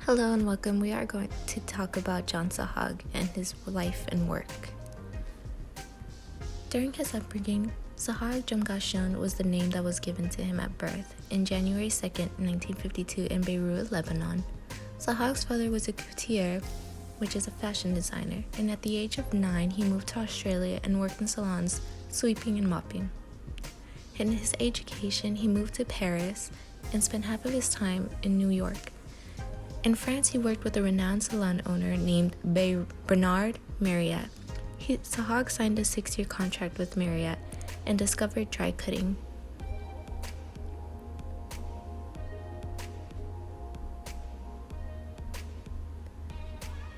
Hello and welcome. We are going to talk about John Sahag and his life and work. During his upbringing, Sahag Jamgashan was the name that was given to him at birth in January 2nd, 1952 in Beirut, Lebanon. Sahag's father was a couturier, which is a fashion designer, and at the age of 9, he moved to Australia and worked in salons, sweeping and mopping. In his education, he moved to Paris and spent half of his time in New York. In France, he worked with a renowned salon owner named Bernard Marriott. Sahag signed a 6-year contract with Marriott and discovered dry cutting.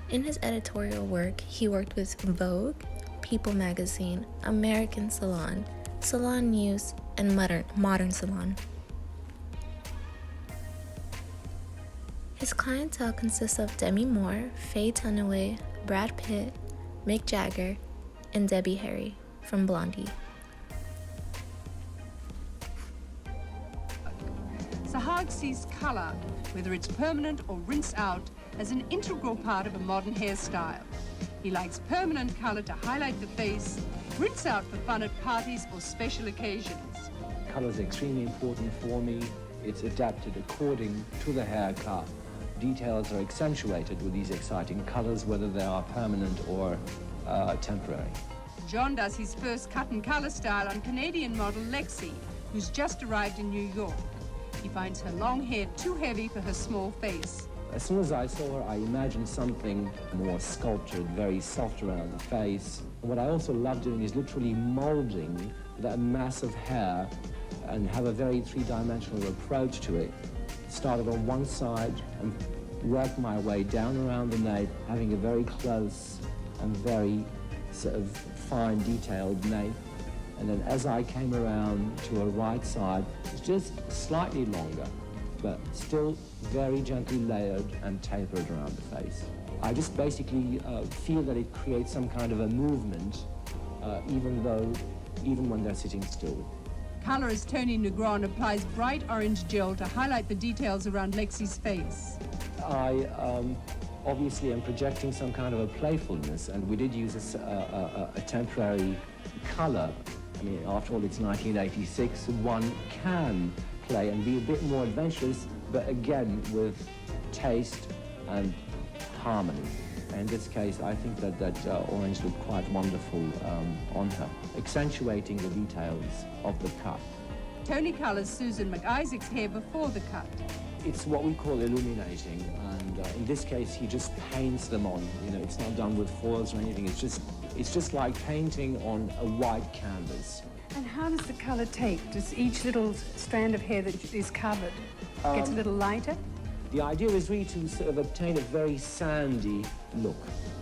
In his editorial work, he worked with Vogue, People Magazine, American Salon, Salon News, and Modern Salon. His clientele consists of Demi Moore, Faye Dunaway, Brad Pitt, Mick Jagger, and Debbie Harry from Blondie. Sahag sees colour, whether it's permanent or rinse out, as an integral part of a modern hairstyle. He likes permanent colour to highlight the face, rinse out for fun at parties or special occasions. Colour is extremely important for me. It's adapted according to the haircut. Details are accentuated with these exciting colours, whether they are permanent or temporary. John does his first cut and colour style on Canadian model Lexi, who's just arrived in New York. He finds her long hair too heavy for her small face. As soon as I saw her, I imagined something more sculptured, very soft around the face. What I also love doing is literally moulding that mass of hair and have a very three-dimensional approach to it. Started on one side and worked my way down around the nape, having a very close and very sort of fine detailed nape. And then as I came around to a right side, it's just slightly longer, but still very gently layered and tapered around the face. I just basically feel that it creates some kind of a movement, even when they're sitting still. Colourist Tony Negron applies bright orange gel to highlight the details around Lexi's face. I obviously am projecting some kind of a playfulness, and we did use a temporary colour. I mean, after all, it's 1986. One can play and be a bit more adventurous, but again with taste and harmony. In this case, I think that orange looked quite wonderful on her, accentuating the details of the cut. Tony colours Susan McIsaac's hair before the cut. It's what we call illuminating, and in this case, he just paints them on. You know, it's not done with foils or anything. It's just like painting on a white canvas. And how does the colour take? Does each little strand of hair that is covered get a little lighter? The idea is really to sort of obtain a very sandy look.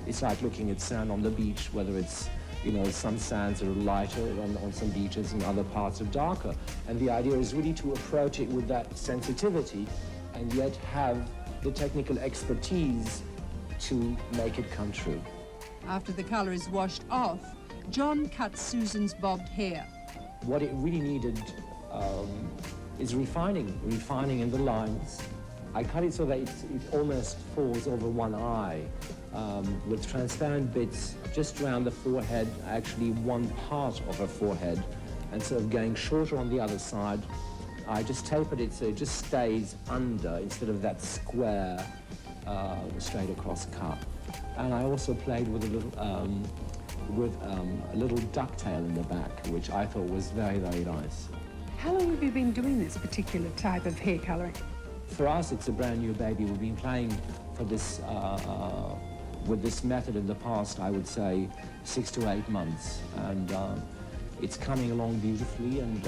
It's like looking at sand on the beach, whether it's, you know, some sands are lighter on some beaches and other parts are darker. And the idea is really to approach it with that sensitivity and yet have the technical expertise to make it come true. After the colour is washed off, John cuts Susan's bobbed hair. What it really needed is refining in the lines. I cut it so that it almost falls over one eye, with transparent bits just around the forehead, actually one part of her forehead, and sort of going shorter on the other side. I just tapered it so it just stays under instead of that square, straight across cut. And I also played with a little ducktail in the back, which I thought was very, very nice. How long have you been doing this particular type of hair colouring? For us, it's a brand new baby. We've been playing for this, with this method in the past, I would say, 6 to 8 months. And it's coming along beautifully, and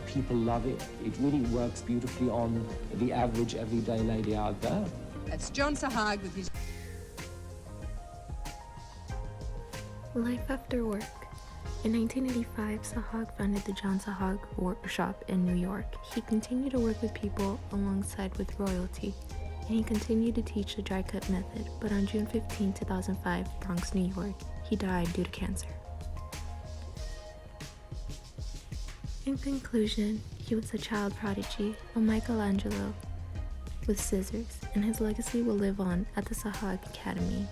people love it. It really works beautifully on the average everyday lady out there. That's John Sahag with his... Life after work. In 1985, Sahag founded the John Sahag Workshop in New York. He continued to work with people alongside with royalty, and he continued to teach the dry cut method, but on June 15, 2005, Bronx, New York, he died due to cancer. In conclusion, he was a child prodigy, a Michelangelo, with scissors, and his legacy will live on at the Sahag Academy.